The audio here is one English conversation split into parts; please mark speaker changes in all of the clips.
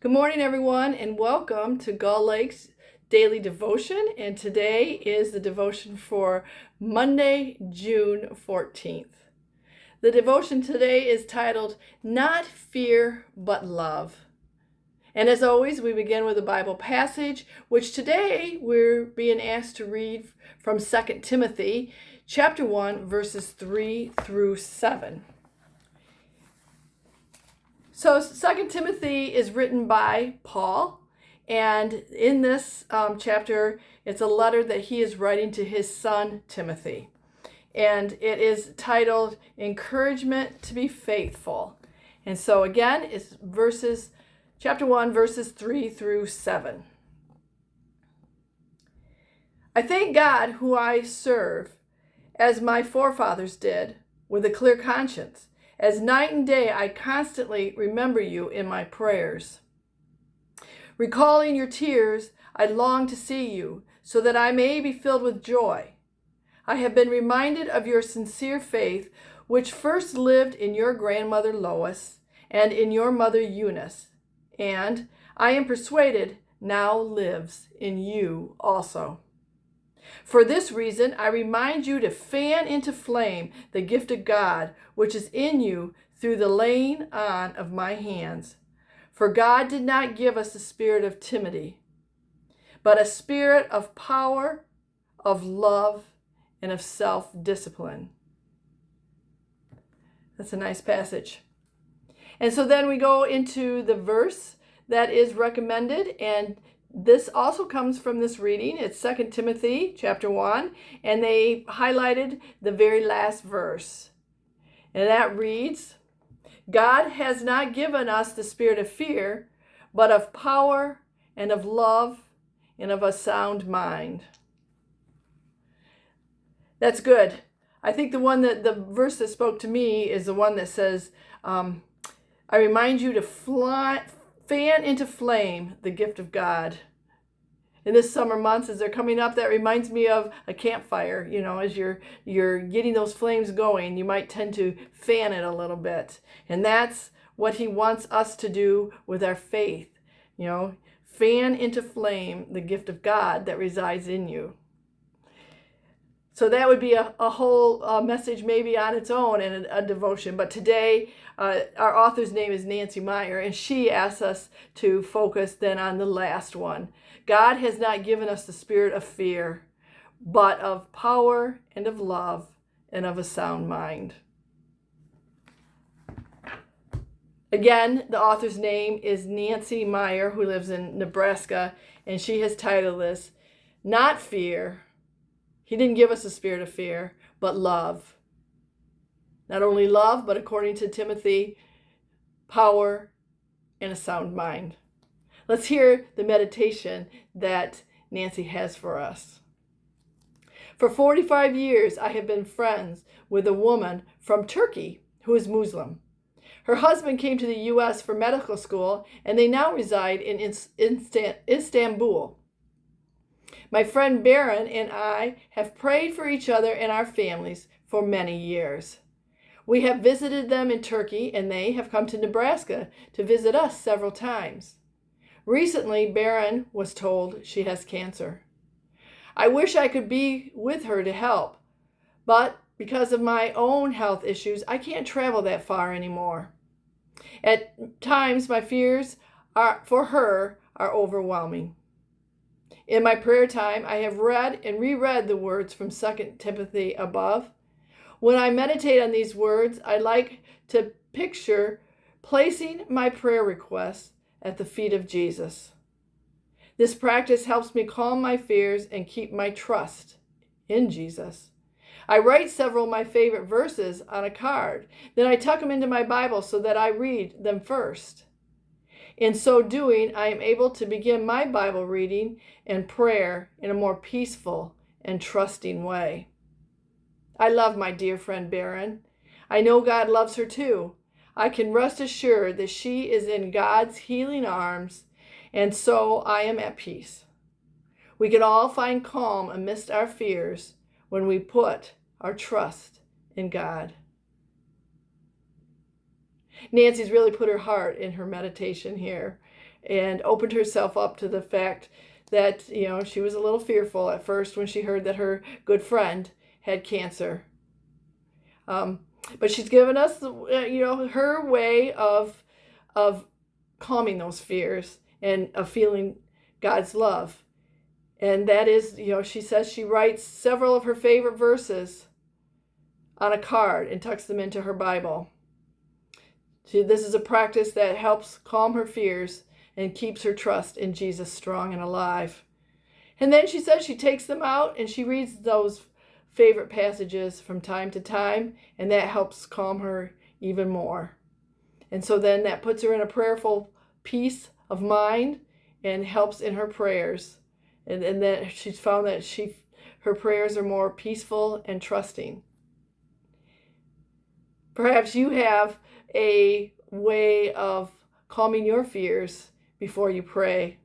Speaker 1: Good morning, everyone, and welcome to Gull Lake's Daily Devotion. And today is the devotion for Monday, June 14th. The devotion today is titled, Not Fear, But Love. And as always, we begin with a Bible passage, which today we're being asked to read from 2 Timothy chapter 1, verses 3 through 7. So 2 Timothy is written by Paul, and in this chapter, it's a letter that he is writing to his son Timothy. And it is titled Encouragement to be Faithful. And so again, it's chapter 1, verses 3 through 7. I thank God who I serve, as my forefathers did, with a clear conscience. As night and day, I constantly remember you in my prayers. Recalling your tears, I long to see you, so that I may be filled with joy. I have been reminded of your sincere faith, which first lived in your grandmother Lois and in your mother Eunice, and I am persuaded now lives in you also. For this reason, I remind you to fan into flame the gift of God, which is in you through the laying on of my hands. For God did not give us a spirit of timidity, but a spirit of power, of love, and of self-discipline. That's a nice passage. And so then we go into the verse that is recommended, and this also comes from this reading. It's 2 Timothy chapter 1, and they highlighted the very last verse. And that reads, God has not given us the spirit of fear, but of power and of love and of a sound mind. That's good. I think the verse that spoke to me is the one that says, I remind you to fan into flame the gift of God. In this summer months, as they're coming up, that reminds me of a campfire. You know, as you're getting those flames going, you might tend to fan it a little bit. And that's what he wants us to do with our faith. You know, fan into flame the gift of God that resides in you. So that would be a whole message maybe on its own and a devotion. But today, our author's name is Nancy Meyer, and she asks us to focus then on the last one. God has not given us the spirit of fear, but of power and of love and of a sound mind. Again, the author's name is Nancy Meyer, who lives in Nebraska, and she has titled this, Not Fear. He didn't give us a spirit of fear, but love. Not only love, but according to Timothy, power and a sound mind. Let's hear the meditation that Nancy has for us. For 45 years, I have been friends with a woman from Turkey who is Muslim. Her husband came to the U.S. for medical school, and they now reside in Istanbul. My friend Baron and I have prayed for each other and our families for many years. We have visited them in Turkey, and they have come to Nebraska to visit us several times. Recently, Baron was told she has cancer. I wish I could be with her to help, but because of my own health issues, I can't travel that far anymore. At times, my fears for her are overwhelming. In my prayer time, I have read and reread the words from 2 Timothy above. When I meditate on these words, I like to picture placing my prayer requests at the feet of Jesus. This practice helps me calm my fears and keep my trust in Jesus. I write several of my favorite verses on a card. Then I tuck them into my Bible so that I read them first. In so doing, I am able to begin my Bible reading and prayer in a more peaceful and trusting way. I love my dear friend Baron. I know God loves her too. I can rest assured that she is in God's healing arms, and so I am at peace. We can all find calm amidst our fears when we put our trust in God. Nancy's really put her heart in her meditation here. and opened herself up to the fact that, she was a little fearful at first when she heard that her good friend had cancer. But she's given us, her way of calming those fears and of feeling God's love. And that is, she says she writes several of her favorite verses on a card and tucks them into her Bible. This is a practice that helps calm her fears and keeps her trust in Jesus strong and alive. And then she says she takes them out and she reads those favorite passages from time to time, and that helps calm her even more. And so then that puts her in a prayerful peace of mind and helps in her prayers. And that she's found that her prayers are more peaceful and trusting. Perhaps you have a way of calming your fears before you pray.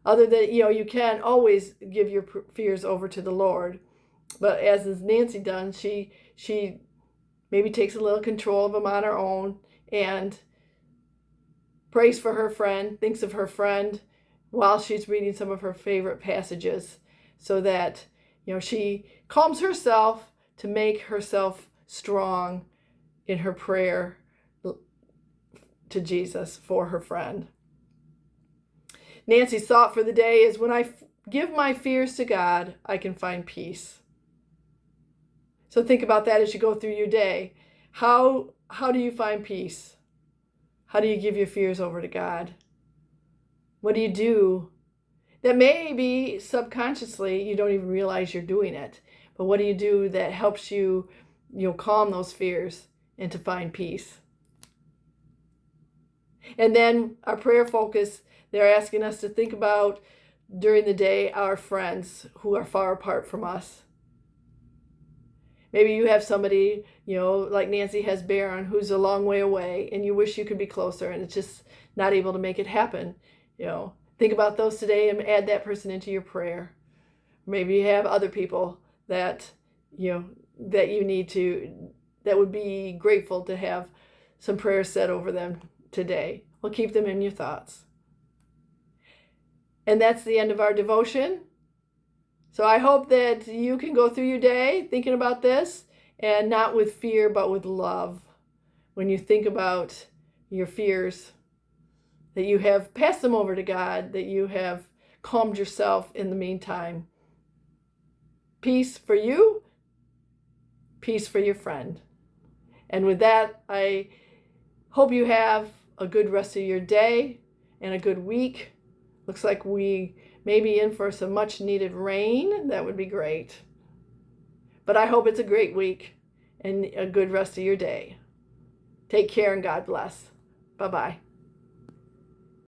Speaker 1: Other than, you can always give your fears over to the Lord. But as is Nancy done, she maybe takes a little control of them on her own and prays for her friend, thinks of her friend while she's reading some of her favorite passages, so that, she calms herself to make herself strong in her prayer to Jesus for her friend. Nancy's thought for the day is, when I give my fears to God, I can find peace. So think about that as you go through your day. How do you find peace? How do you give your fears over to God? What do you do? That may be subconsciously, you don't even realize you're doing it. But what do you do that helps you, calm those fears and to find peace? And then our prayer focus, they're asking us to think about during the day our friends who are far apart from us. Maybe you have somebody, like Nancy has Baron, who's a long way away, and you wish you could be closer, and it's just not able to make it happen. Think about those today and add that person into your prayer. Maybe you have other people that, that you need to, that would be grateful to have some prayers said over them today. Well, keep them in your thoughts. And that's the end of our devotion. So I hope that you can go through your day thinking about this, and not with fear, but with love. When you think about your fears, that you have passed them over to God, that you have calmed yourself in the meantime. Peace for you, peace for your friend. And with that, I hope you have a good rest of your day and a good week. Looks like we may be in for some much needed rain. That would be great. But I hope it's a great week and a good rest of your day. Take care and God bless. Bye-bye.